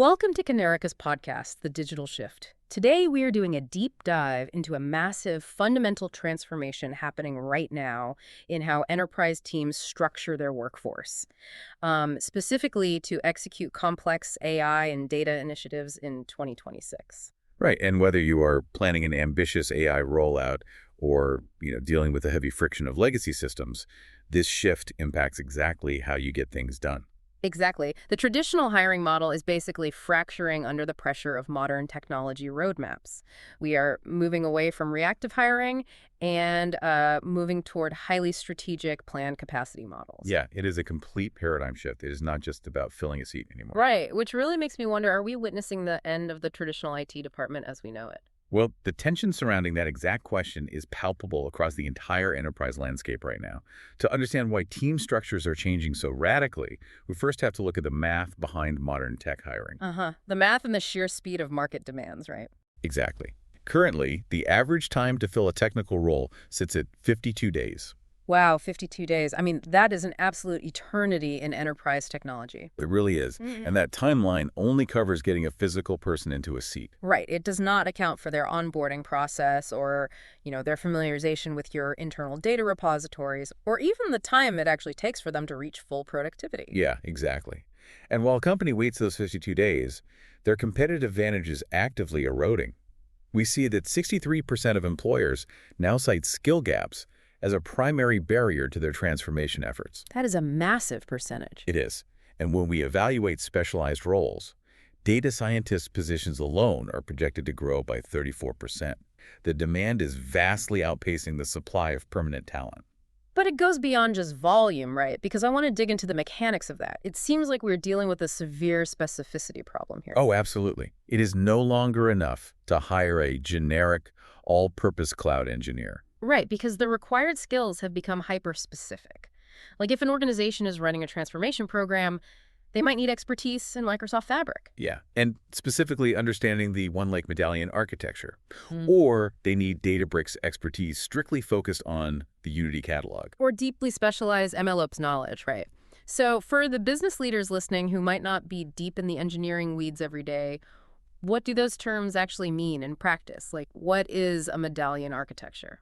Welcome to Kanerika's podcast, The Digital Shift. Today, we are doing a deep dive into a massive fundamental transformation happening right now in how enterprise teams structure their workforce, specifically to execute complex AI and data initiatives in 2026. Right, and whether you are planning an ambitious AI rollout or, dealing with the heavy friction of legacy systems, this shift impacts exactly how you get things done. Exactly. The traditional hiring model is basically fracturing under the pressure of modern technology roadmaps. We are moving away from reactive hiring and moving toward highly strategic planned capacity models. Yeah, it is a complete paradigm shift. It is not just about filling a seat anymore. Right, which really makes me wonder, are we witnessing the end of the traditional IT department as we know it? Well, the tension surrounding that exact question is palpable across the entire enterprise landscape right now. To understand why team structures are changing so radically, we first have to look at the math behind modern tech hiring. The math and the sheer speed of market demands, right? Exactly. Currently, the average time to fill a technical role sits at 52 days. Wow, 52 days. I mean, that is an absolute eternity in enterprise technology. It really is. And that timeline only covers getting a physical person into a seat. Right. It does not account for their onboarding process or, their familiarization with your internal data repositories or even the time it actually takes for them to reach full productivity. Yeah, exactly. And while a company waits those 52 days, their competitive advantage is actively eroding. We see that 63% of employers now cite skill gaps as a primary barrier to their transformation efforts. That is a massive percentage. It is. And when we evaluate specialized roles, data scientist positions alone are projected to grow by 34%. The demand is vastly outpacing the supply of permanent talent. But it goes beyond just volume, right? Because I want to dig into the mechanics of that. It seems like we're dealing with a severe specificity problem here. Oh, absolutely. It is no longer enough to hire a generic, all-purpose cloud engineer. Right, because the required skills have become hyper-specific. Like if an organization is running a transformation program, they might need expertise in Microsoft Fabric. Yeah, and specifically understanding the one-lake medallion architecture. Mm. Or they need Databricks expertise strictly focused on the Unity Catalog. Or deeply specialized MLOps knowledge, right? So for the business leaders listening who might not be deep in the engineering weeds every day, what do those terms actually mean in practice? Like, what is a medallion architecture?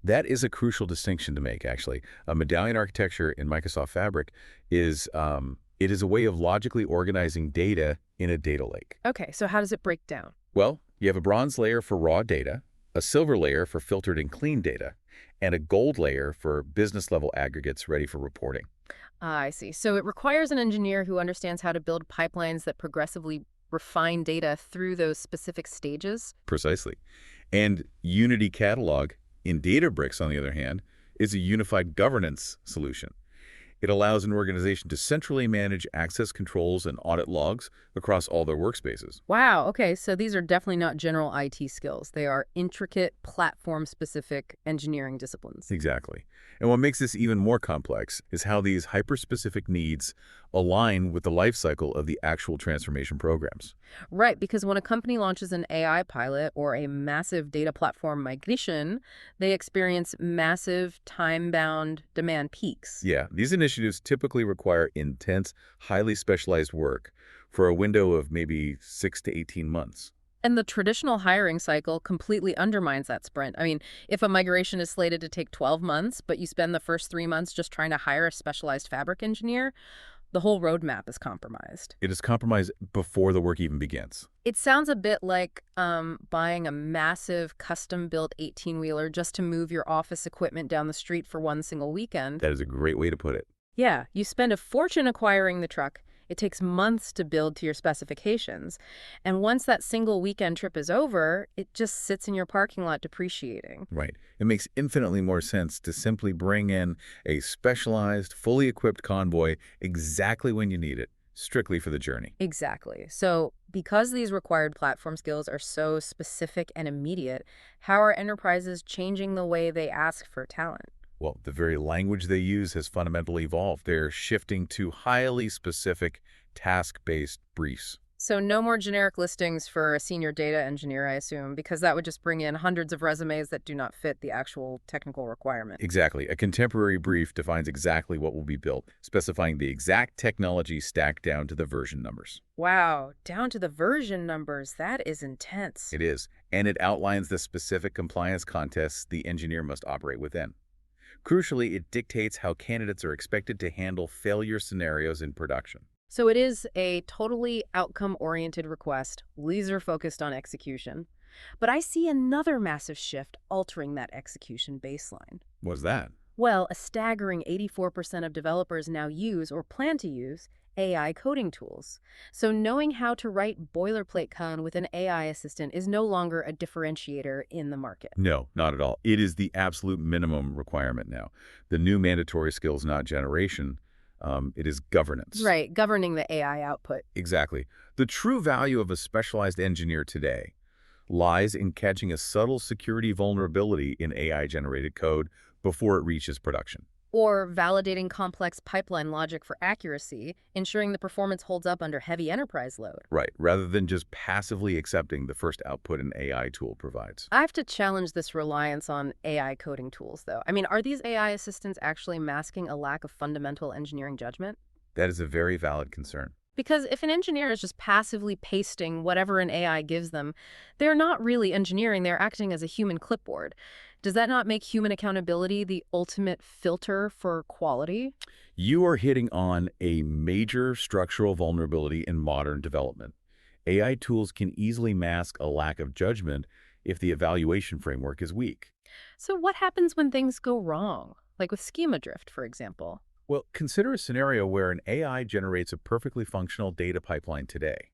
That is a crucial distinction to make, actually. A medallion architecture in Microsoft Fabric is it is a way of logically organizing data in a data lake. Okay, so how does it break down? Well, you have a bronze layer for raw data, a silver layer for filtered and clean data, and a gold layer for business-level aggregates ready for reporting. I see. So it requires an engineer who understands how to build pipelines that progressively refine data through those specific stages? Precisely. And Unity Catalog in Databricks, on the other hand, is a unified governance solution. It allows an organization to centrally manage access controls and audit logs across all their workspaces. Wow, okay, so these are definitely not general IT skills. They are intricate, platform-specific engineering disciplines. Exactly. And what makes this even more complex is how these hyper-specific needs align with the life cycle of the actual transformation programs. Right, because when a company launches an AI pilot or a massive data platform migration, they experience massive time-bound demand peaks. Yeah, these initiatives typically require intense, highly specialized work for a window of maybe 6 to 18 months. And the traditional hiring cycle completely undermines that sprint. I mean, if a migration is slated to take 12 months, but you spend the first 3 months just trying to hire a specialized fabric engineer, the whole roadmap is compromised. It is compromised before the work even begins. It sounds a bit like buying a massive custom-built 18-wheeler just to move your office equipment down the street for one single weekend. That is a great way to put it. Yeah, you spend a fortune acquiring the truck. It takes months to build to your specifications. And once that single weekend trip is over, it just sits in your parking lot depreciating. Right. It makes infinitely more sense to simply bring in a specialized, fully equipped convoy exactly when you need it, strictly for the journey. Exactly. So because these required platform skills are so specific and immediate, how are enterprises changing the way they ask for talent? Well, the very language they use has fundamentally evolved. They're shifting to highly specific, task-based briefs. So no more generic listings for a senior data engineer, I assume, because that would just bring in hundreds of resumes that do not fit the actual technical requirement. Exactly. A contemporary brief defines exactly what will be built, specifying the exact technology stack down to the version numbers. Wow, down to the version numbers. That is intense. It is, and it outlines the specific compliance contests the engineer must operate within. Crucially, it dictates how candidates are expected to handle failure scenarios in production. So it is a totally outcome-oriented request, laser-focused on execution. But I see another massive shift altering that execution baseline. What's that? Well, a staggering 84% of developers now use or plan to use AI coding tools. So knowing how to write boilerplate code with an AI assistant is no longer a differentiator in the market. No, not at all. It is the absolute minimum requirement now. The new mandatory skill is not generation, it is governance. Right, governing the AI output. Exactly. The true value of a specialized engineer today lies in catching a subtle security vulnerability in AI-generated code before it reaches production. Or validating complex pipeline logic for accuracy, ensuring the performance holds up under heavy enterprise load. Right, rather than just passively accepting the first output an AI tool provides. I have to challenge this reliance on AI coding tools, though. I mean, are these AI assistants actually masking a lack of fundamental engineering judgment? That is a very valid concern. Because if an engineer is just passively pasting whatever an AI gives them, they're not really engineering, they're acting as a human clipboard. Does that not make human accountability the ultimate filter for quality? You are hitting on a major structural vulnerability in modern development. AI tools can easily mask a lack of judgment if the evaluation framework is weak. So what happens when things go wrong? Like with schema drift, for example. Well, consider a scenario where an AI generates a perfectly functional data pipeline today.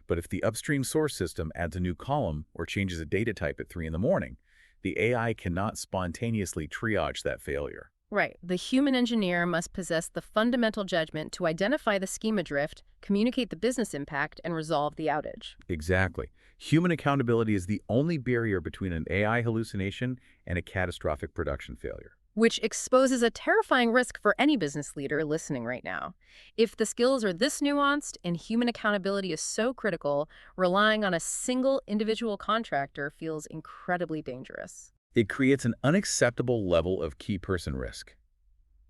But if the upstream source system adds a new column or changes a data type at 3 in the morning, the AI cannot spontaneously triage that failure. Right. The human engineer must possess the fundamental judgment to identify the schema drift, communicate the business impact, and resolve the outage. Exactly. Human accountability is the only barrier between an AI hallucination and a catastrophic production failure. Which exposes a terrifying risk for any business leader listening right now. If the skills are this nuanced and human accountability is so critical, relying on a single individual contractor feels incredibly dangerous. It creates an unacceptable level of key person risk.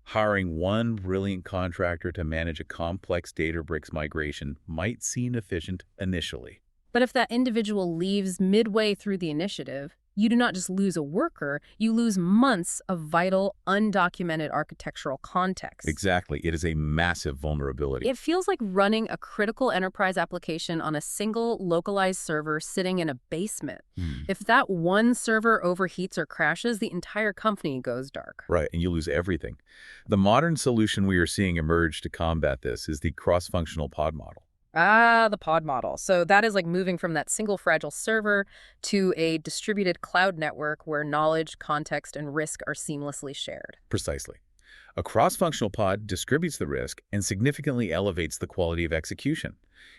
Hiring one brilliant contractor to manage a complex Databricks migration might seem efficient initially. But if that individual leaves midway through the initiative, you do not just lose a worker, you lose months of vital, undocumented architectural context. Exactly. It is a massive vulnerability. It feels like running a critical enterprise application on a single localized server sitting in a basement. If that one server overheats or crashes, the entire company goes dark. Right, and you lose everything. The modern solution we are seeing emerge to combat this is the cross-functional pod model. Ah, the pod model. So that is like moving from that single fragile server to a distributed cloud network where knowledge, context, and risk are seamlessly shared. Precisely. A cross-functional pod distributes the risk and significantly elevates the quality of execution.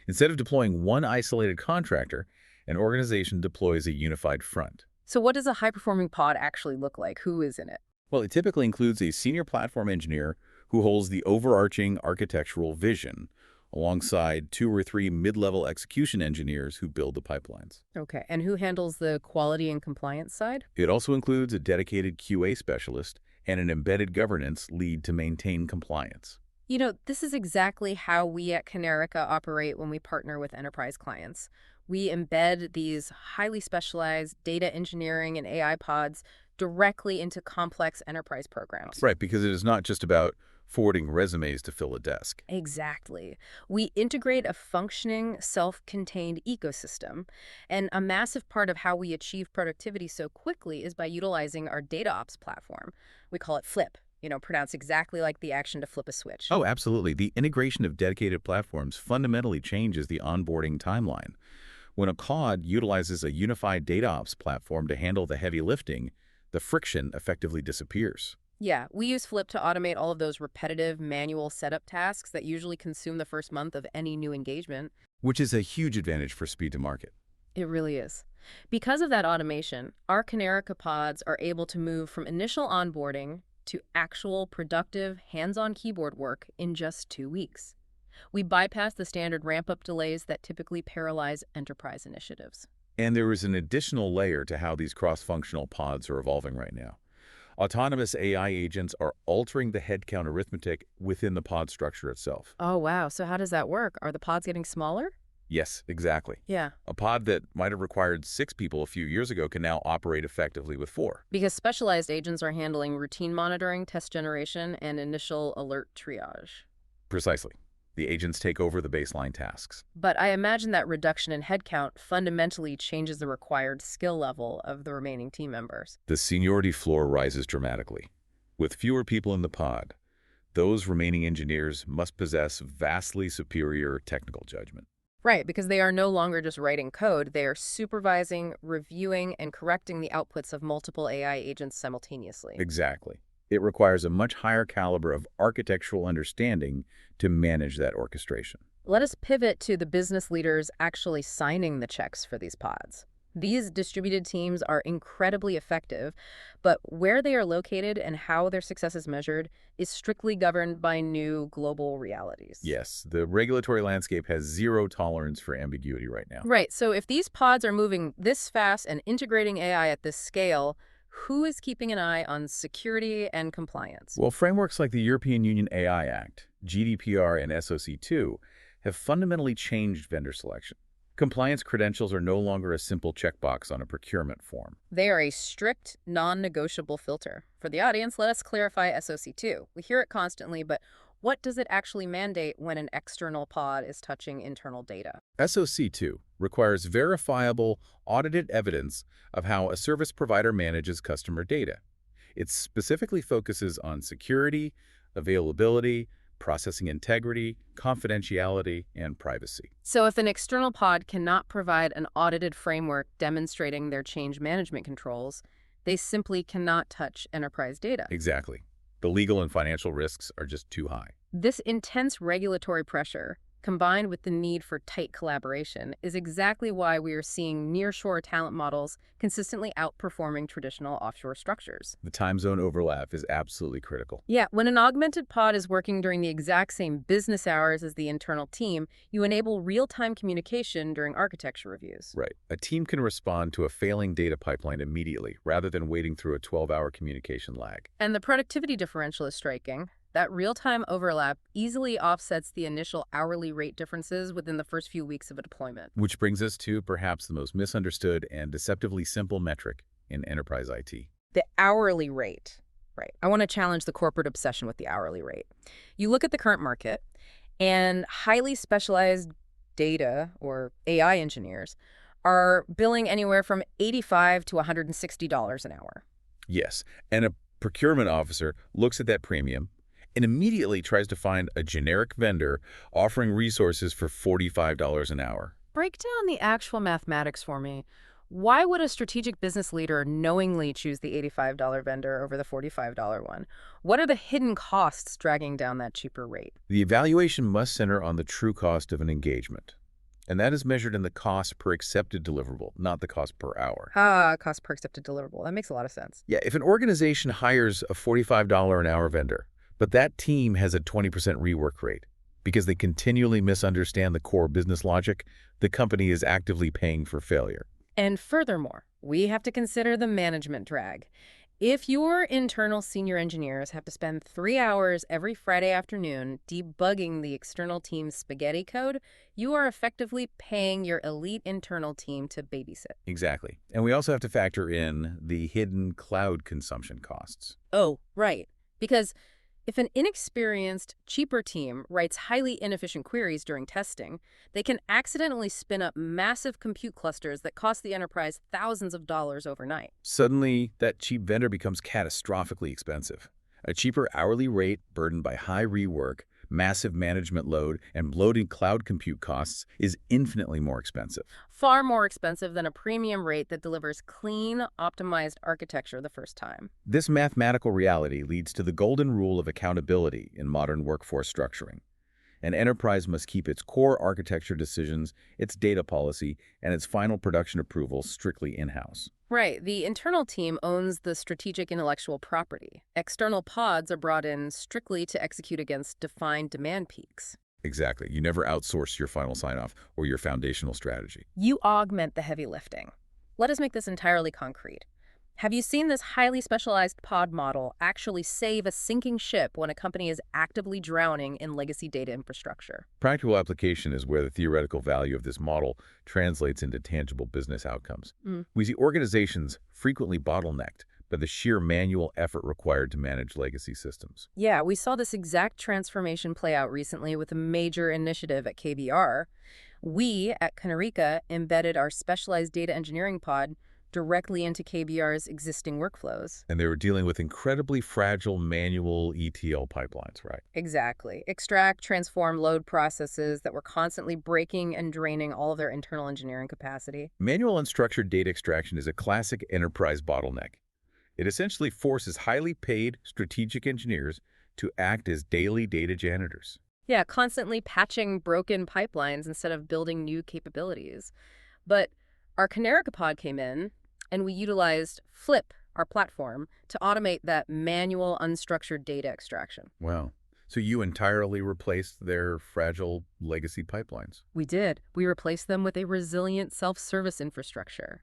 Instead of deploying one isolated contractor, an organization deploys a unified front. So what does a high-performing pod actually look like? Who is in it? Well, it typically includes a senior platform engineer who holds the overarching architectural vision, alongside 2 or 3 mid-level execution engineers who build the pipelines. Okay, and who handles the quality and compliance side? It also includes a dedicated QA specialist and an embedded governance lead to maintain compliance. You know, this is exactly how we at Kanerika operate when we partner with enterprise clients. We embed these highly specialized data engineering and AI pods directly into complex enterprise programs. Right, because it is not just about forwarding resumes to fill a desk. Exactly. We integrate a functioning, self-contained ecosystem, and a massive part of how we achieve productivity so quickly is by utilizing our DataOps platform. We call it Flip, pronounced exactly like the action to flip a switch. Oh, absolutely. The integration of dedicated platforms fundamentally changes the onboarding timeline. When a COD utilizes a unified DataOps platform to handle the heavy lifting, the friction effectively disappears. Yeah, we use Flip to automate all of those repetitive manual setup tasks that usually consume the first month of any new engagement. Which is a huge advantage for speed to market. It really is. Because of that automation, our Kanerika pods are able to move from initial onboarding to actual productive hands-on keyboard work in just 2 weeks. We bypass the standard ramp-up delays that typically paralyze enterprise initiatives. And there is an additional layer to how these cross-functional pods are evolving right now. Autonomous AI agents are altering the headcount arithmetic within the pod structure itself. Oh, wow. So how does that work? Are the pods getting smaller? Yes, exactly. Yeah. A pod that might have required 6 people a few years ago can now operate effectively with 4. Because specialized agents are handling routine monitoring, test generation, and initial alert triage. Precisely. The agents take over the baseline tasks. But I imagine that reduction in headcount fundamentally changes the required skill level of the remaining team members. The seniority floor rises dramatically. With fewer people in the pod, those remaining engineers must possess vastly superior technical judgment. Right, because they are no longer just writing code, they are supervising, reviewing, and correcting the outputs of multiple AI agents simultaneously. Exactly. It requires a much higher caliber of architectural understanding to manage that orchestration. Let us pivot to the business leaders actually signing the checks for these pods. These distributed teams are incredibly effective, but where they are located and how their success is measured is strictly governed by new global realities. Yes, the regulatory landscape has zero tolerance for ambiguity right now. Right, so if these pods are moving this fast and integrating AI at this scale, who is keeping an eye on security and compliance? Well, frameworks like the European Union AI Act, GDPR, and SOC2 have fundamentally changed vendor selection. Compliance credentials are no longer a simple checkbox on a procurement form. They are a strict, non-negotiable filter. For the audience, let us clarify SOC2. We hear it constantly, but what does it actually mandate when an external pod is touching internal data? SOC2 requires verifiable, audited evidence of how a service provider manages customer data. It specifically focuses on security, availability, processing integrity, confidentiality, and privacy. So if an external pod cannot provide an audited framework demonstrating their change management controls, they simply cannot touch enterprise data. Exactly. The legal and financial risks are just too high. This intense regulatory pressure, combined with the need for tight collaboration, is exactly why we are seeing nearshore talent models consistently outperforming traditional offshore structures. The time zone overlap is absolutely critical. Yeah, when an augmented pod is working during the exact same business hours as the internal team, you enable real-time communication during architecture reviews. Right. A team can respond to a failing data pipeline immediately, rather than waiting through a 12-hour communication lag. And the productivity differential is striking. That real-time overlap easily offsets the initial hourly rate differences within the first few weeks of a deployment. Which brings us to perhaps the most misunderstood and deceptively simple metric in enterprise IT. The hourly rate. Right. I want to challenge the corporate obsession with the hourly rate. You look at the current market, and highly specialized data or AI engineers are billing anywhere from $85 to $160 an hour. Yes, and a procurement officer looks at that premium and immediately tries to find a generic vendor offering resources for $45 an hour. Break down the actual mathematics for me. Why would a strategic business leader knowingly choose the $85 vendor over the $45 one? What are the hidden costs dragging down that cheaper rate? The evaluation must center on the true cost of an engagement, and that is measured in the cost per accepted deliverable, not the cost per hour. Cost per accepted deliverable. That makes a lot of sense. Yeah, if an organization hires a $45 an hour vendor, but that team has a 20% rework rate because they continually misunderstand the core business logic, the company is actively paying for failure. And furthermore, we have to consider the management drag. If your internal senior engineers have to spend 3 hours every Friday afternoon debugging the external team's spaghetti code, you are effectively paying your elite internal team to babysit. Exactly. And we also have to factor in the hidden cloud consumption costs. Oh, right. Because if an inexperienced, cheaper team writes highly inefficient queries during testing, they can accidentally spin up massive compute clusters that cost the enterprise thousands of dollars overnight. Suddenly, that cheap vendor becomes catastrophically expensive. A cheaper hourly rate burdened by high rework, massive management load, and bloated cloud compute costs is infinitely more expensive. Far more expensive than a premium rate that delivers clean, optimized architecture the first time. This mathematical reality leads to the golden rule of accountability in modern workforce structuring. An enterprise must keep its core architecture decisions, its data policy, and its final production approval strictly in-house. Right. The internal team owns the strategic intellectual property. External pods are brought in strictly to execute against defined demand peaks. Exactly. You never outsource your final sign-off or your foundational strategy. You augment the heavy lifting. Let us make this entirely concrete. Have you seen this highly specialized pod model actually save a sinking ship when a company is actively drowning in legacy data infrastructure? Practical application is where the theoretical value of this model translates into tangible business outcomes. Mm. We see organizations frequently bottlenecked by the sheer manual effort required to manage legacy systems. Yeah, we saw this exact transformation play out recently with a major initiative at KBR. We, at Kanerika, embedded our specialized data engineering pod directly into KBR's existing workflows. And they were dealing with incredibly fragile manual ETL pipelines, right? Exactly. Extract, transform, load processes that were constantly breaking and draining all of their internal engineering capacity. Manual unstructured data extraction is a classic enterprise bottleneck. It essentially forces highly paid strategic engineers to act as daily data janitors. Yeah, constantly patching broken pipelines instead of building new capabilities. But our Kanerika pod came in, and we utilized Flip, our platform, to automate that manual unstructured data extraction. Wow. So you entirely replaced their fragile legacy pipelines. We did. We replaced them with a resilient self-service infrastructure.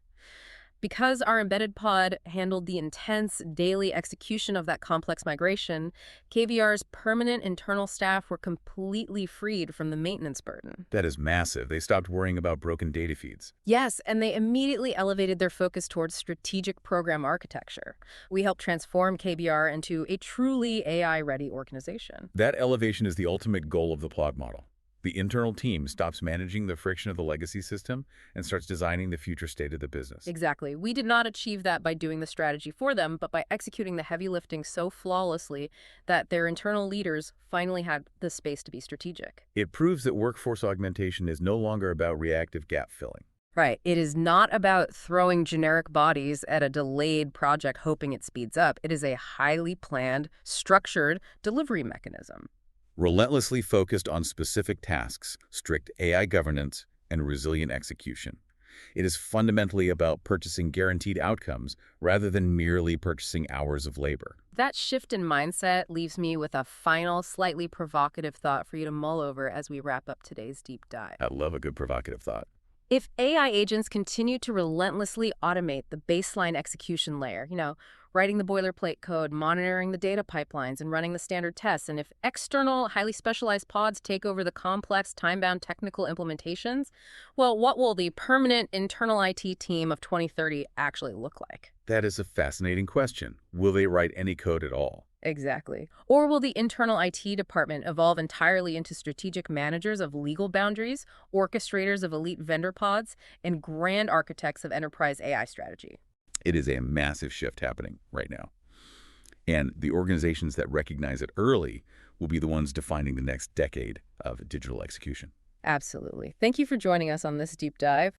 Because our embedded pod handled the intense daily execution of that complex migration, KBR's permanent internal staff were completely freed from the maintenance burden. That is massive. They stopped worrying about broken data feeds. Yes, and they immediately elevated their focus towards strategic program architecture. We helped transform KBR into a truly AI-ready organization. That elevation is the ultimate goal of the pod model. The internal team stops managing the friction of the legacy system and starts designing the future state of the business. Exactly. We did not achieve that by doing the strategy for them, but by executing the heavy lifting so flawlessly that their internal leaders finally had the space to be strategic. It proves that workforce augmentation is no longer about reactive gap filling. Right. It is not about throwing generic bodies at a delayed project hoping it speeds up. It is a highly planned, structured delivery mechanism. Relentlessly focused on specific tasks, strict AI governance, and resilient execution. It is fundamentally about purchasing guaranteed outcomes rather than merely purchasing hours of labor. That shift in mindset leaves me with a final, slightly provocative thought for you to mull over as we wrap up today's deep dive. I love a good provocative thought. If AI agents continue to relentlessly automate the baseline execution layer, writing the boilerplate code, monitoring the data pipelines, and running the standard tests, and if external, highly specialized pods take over the complex, time-bound technical implementations, well, what will the permanent internal IT team of 2030 actually look like? That is a fascinating question. Will they write any code at all? Exactly. Or will the internal IT department evolve entirely into strategic managers of legal boundaries, orchestrators of elite vendor pods, and grand architects of enterprise AI strategy? It is a massive shift happening right now. And the organizations that recognize it early will be the ones defining the next decade of digital execution. Absolutely. Thank you for joining us on this deep dive.